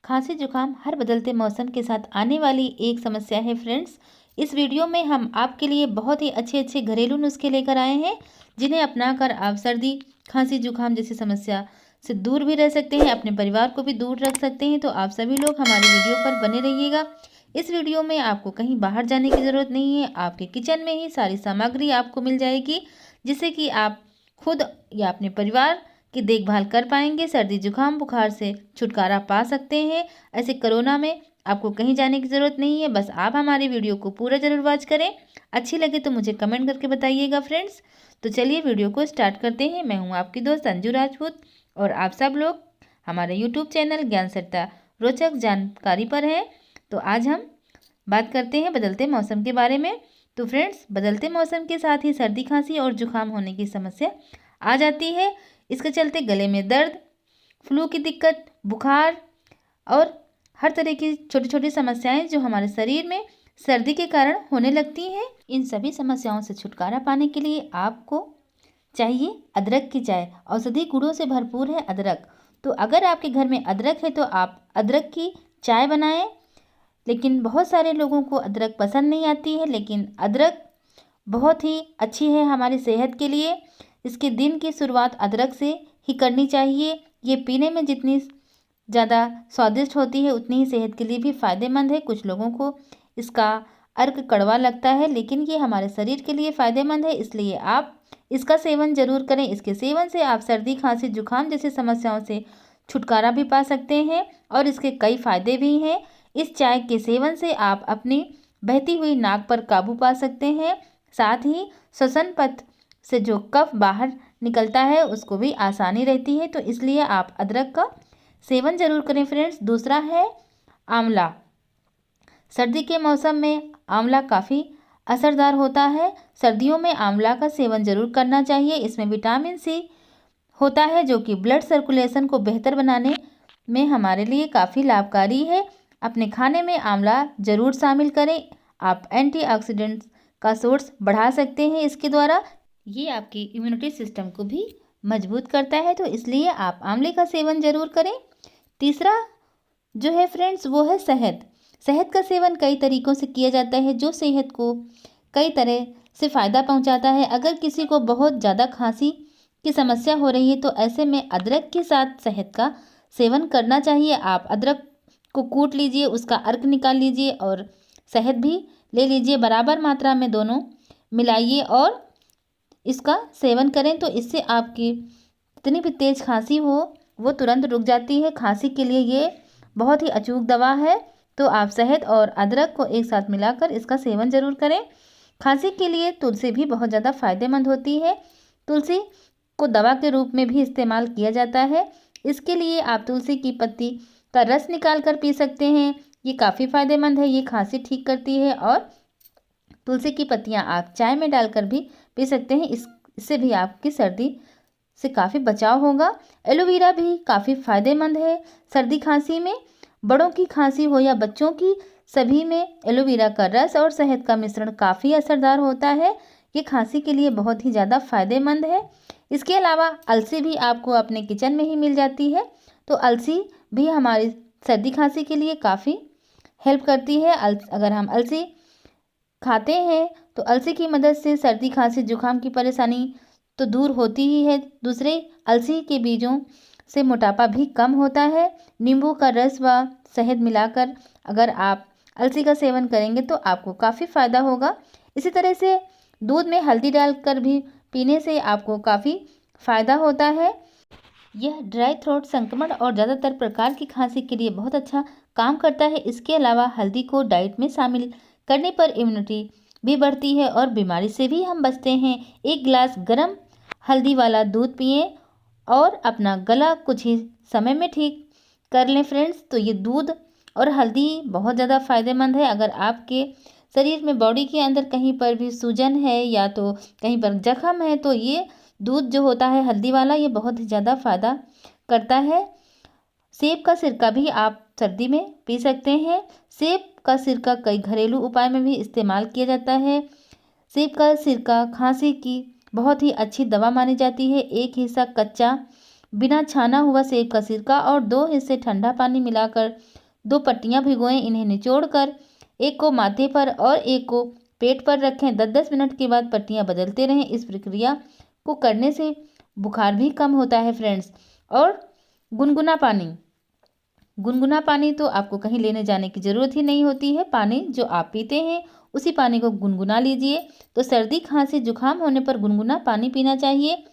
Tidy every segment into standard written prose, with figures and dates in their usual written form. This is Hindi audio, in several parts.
खांसी जुकाम हर बदलते मौसम के साथ आने वाली एक समस्या है फ्रेंड्स। इस वीडियो में हम आपके लिए बहुत ही अच्छे अच्छे घरेलू नुस्खे लेकर आए हैं, जिन्हें अपनाकर आप सर्दी खांसी जुकाम जैसी समस्या से दूर भी रह सकते हैं, अपने परिवार को भी दूर रख सकते हैं। तो आप सभी लोग हमारे वीडियो पर बने रहिएगा। इस वीडियो में आपको कहीं बाहर जाने की ज़रूरत नहीं है, आपके किचन में ही सारी सामग्री आपको मिल जाएगी, जिससे कि आप खुद या अपने परिवार की देखभाल कर पाएंगे, सर्दी जुकाम बुखार से छुटकारा पा सकते हैं। ऐसे कोरोना में आपको कहीं जाने की ज़रूरत नहीं है, बस आप हमारी वीडियो को पूरा जरूर वॉच करें। अच्छी लगे तो मुझे कमेंट करके बताइएगा फ्रेंड्स। तो चलिए वीडियो को स्टार्ट करते हैं। मैं हूं आपकी दोस्त अंजू राजपूत और आप सब लोग हमारे यूट्यूब चैनल ज्ञान सरिता रोचक जानकारी पर हैं। तो आज हम बात करते हैं बदलते मौसम के बारे में। तो फ्रेंड्स, बदलते मौसम के साथ ही सर्दी खांसी और जुकाम होने की समस्या आ जाती है। इसके चलते गले में दर्द, फ्लू की दिक्कत, बुखार और हर तरह की छोटी छोटी समस्याएं जो हमारे शरीर में सर्दी के कारण होने लगती हैं। इन सभी समस्याओं से छुटकारा पाने के लिए आपको चाहिए अदरक की चाय। औषधि गुणों से भरपूर है अदरक। तो अगर आपके घर में अदरक है तो आप अदरक की चाय बनाएं। लेकिन बहुत सारे लोगों को अदरक पसंद नहीं आती है, लेकिन अदरक बहुत ही अच्छी है हमारी सेहत के लिए। इसके दिन की शुरुआत अदरक से ही करनी चाहिए। ये पीने में जितनी ज़्यादा स्वादिष्ट होती है उतनी ही सेहत के लिए भी फ़ायदेमंद है। कुछ लोगों को इसका अर्क कड़वा लगता है, लेकिन ये हमारे शरीर के लिए फ़ायदेमंद है, इसलिए आप इसका सेवन ज़रूर करें। इसके सेवन से आप सर्दी खांसी जुकाम जैसी समस्याओं से छुटकारा भी पा सकते हैं और इसके कई फ़ायदे भी हैं। इस चाय के सेवन से आप अपनी बहती हुई नाक पर काबू पा सकते हैं। साथ ही श्वसन पथ से जो कफ बाहर निकलता है उसको भी आसानी रहती है। तो इसलिए आप अदरक का सेवन जरूर करें फ्रेंड्स। दूसरा है आंवला। सर्दी के मौसम में आंवला काफ़ी असरदार होता है। सर्दियों में आंवला का सेवन जरूर करना चाहिए। इसमें विटामिन सी होता है जो कि ब्लड सर्कुलेशन को बेहतर बनाने में हमारे लिए काफ़ी लाभकारी है। अपने खाने में आंवला जरूर शामिल करें। आप एंटीऑक्सीडेंट्स का सोर्स बढ़ा सकते हैं इसके द्वारा। ये आपकी इम्यूनिटी सिस्टम को भी मजबूत करता है, तो इसलिए आप आंवले का सेवन जरूर करें। तीसरा जो है फ्रेंड्स वो है शहद। शहद का सेवन कई तरीक़ों से किया जाता है जो सेहत को कई तरह से फ़ायदा पहुंचाता है। अगर किसी को बहुत ज़्यादा खांसी की समस्या हो रही है तो ऐसे में अदरक के साथ शहद का सेवन करना चाहिए। आप अदरक को कूट लीजिए, उसका अर्क निकाल लीजिए और शहद भी ले लीजिए, बराबर मात्रा में दोनों मिलाइए और इसका सेवन करें। तो इससे आपकी कितनी भी तेज़ खांसी हो वो तुरंत रुक जाती है। खांसी के लिए ये बहुत ही अचूक दवा है। तो आप शहद और अदरक को एक साथ मिलाकर इसका सेवन जरूर करें। खांसी के लिए तुलसी भी बहुत ज़्यादा फायदेमंद होती है। तुलसी को दवा के रूप में भी इस्तेमाल किया जाता है। इसके लिए आप तुलसी की पत्ती का रस निकाल कर पी सकते हैं। ये काफ़ी फ़ायदेमंद है, ये खांसी ठीक करती है। और तुलसी की पत्तियाँ आप चाय में डालकर भी पी सकते हैं। इससे भी आपकी सर्दी से काफ़ी बचाव होगा। एलोवेरा भी काफ़ी फ़ायदेमंद है सर्दी खांसी में। बड़ों की खांसी हो या बच्चों की, सभी में एलोवेरा का रस और शहद का मिश्रण काफ़ी असरदार होता है। ये खांसी के लिए बहुत ही ज़्यादा फ़ायदेमंद है। इसके अलावा अलसी भी आपको अपने किचन में ही मिल जाती है। तो अलसी भी हमारी सर्दी खांसी के लिए काफ़ी हेल्प करती है। अगर हम अलसी खाते हैं तो अलसी की मदद से सर्दी खांसी जुकाम की परेशानी तो दूर होती ही है। दूसरे, अलसी के बीजों से मोटापा भी कम होता है। नींबू का रस व शहद मिलाकर अगर आप अलसी का सेवन करेंगे तो आपको काफ़ी फ़ायदा होगा। इसी तरह से दूध में हल्दी डालकर भी पीने से आपको काफ़ी फ़ायदा होता है। यह ड्राई थ्रोट संक्रमण और ज़्यादातर प्रकार की खांसी के लिए बहुत अच्छा काम करता है। इसके अलावा हल्दी को डाइट में शामिल करने पर इम्यूनिटी भी बढ़ती है और बीमारी से भी हम बचते हैं। एक गिलास गर्म हल्दी वाला दूध पिएं और अपना गला कुछ ही समय में ठीक कर लें फ्रेंड्स। तो ये दूध और हल्दी बहुत ज़्यादा फ़ायदेमंद है। अगर आपके शरीर में, बॉडी के अंदर कहीं पर भी सूजन है या तो कहीं पर जख्म है तो ये दूध जो होता है हल्दी वाला, ये बहुत ही ज़्यादा फ़ायदा करता है। सेब का सिरका भी आप सर्दी में पी सकते हैं। सेब का सिरका कई घरेलू उपाय में भी इस्तेमाल किया जाता है। सेब का सिरका खांसी की बहुत ही अच्छी दवा मानी जाती है। एक हिस्सा कच्चा बिना छाना हुआ सेब का सिरका और 2 हिस्से ठंडा पानी मिलाकर 2 पट्टियाँ भिगोएं। इन्हें निचोड़कर एक को माथे पर और एक को पेट पर रखें। 10-10 मिनट के बाद पट्टियाँ बदलते रहें। इस प्रक्रिया को करने से बुखार भी कम होता है फ्रेंड्स। और गुनगुना पानी, गुनगुना पानी तो आपको कहीं लेने जाने की ज़रूरत ही नहीं होती है। पानी जो आप पीते हैं उसी पानी को गुनगुना लीजिए। तो सर्दी खांसी जुकाम होने पर गुनगुना पानी पीना चाहिए।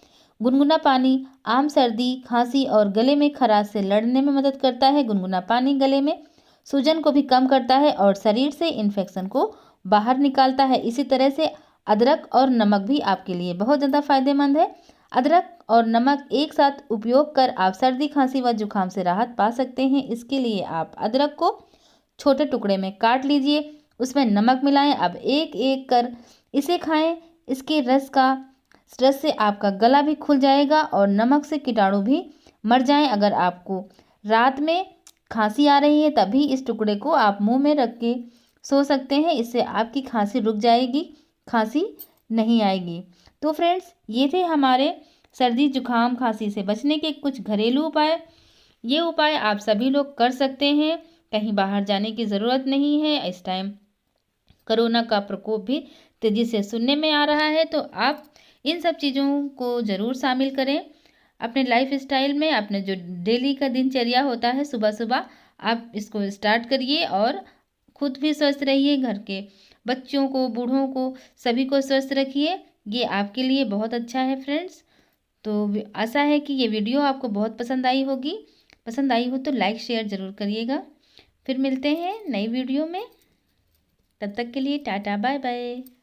गुनगुना पानी आम सर्दी खांसी और गले में खराश से लड़ने में मदद करता है। गुनगुना पानी गले में सूजन को भी कम करता है और शरीर से इन्फेक्शन को बाहर निकालता है। इसी तरह से अदरक और नमक भी आपके लिए बहुत ज़्यादा फायदेमंद है। अदरक और नमक एक साथ उपयोग कर आप सर्दी खांसी व जुकाम से राहत पा सकते हैं। इसके लिए आप अदरक को छोटे टुकड़े में काट लीजिए, उसमें नमक मिलाएं। अब एक एक कर इसे खाएं। इसके रस से आपका गला भी खुल जाएगा और नमक से कीटाणु भी मर जाएं। अगर आपको रात में खांसी आ रही है तभी इस टुकड़े को आप मुंह में रख के सो सकते हैं। इससे आपकी खांसी रुक जाएगी, खांसी नहीं आएगी। तो फ्रेंड्स, ये थे हमारे सर्दी जुकाम खांसी से बचने के कुछ घरेलू उपाय। ये उपाय आप सभी लोग कर सकते हैं। कहीं बाहर जाने की ज़रूरत नहीं है। इस टाइम कोरोना का प्रकोप भी तेज़ी से सुनने में आ रहा है, तो आप इन सब चीज़ों को ज़रूर शामिल करें अपने लाइफ स्टाइल में। अपने जो डेली का दिनचर्या होता है, सुबह सुबह आप इसको स्टार्ट करिए और खुद भी स्वस्थ रहिए, घर के बच्चों को, बूढ़ों को, सभी को स्वस्थ रखिए। ये आपके लिए बहुत अच्छा है फ्रेंड्स। तो आशा है कि ये वीडियो आपको बहुत पसंद आई होगी। पसंद आई हो तो लाइक शेयर ज़रूर करिएगा। फिर मिलते हैं नई वीडियो में। तब तक के लिए टाटा बाय बाय।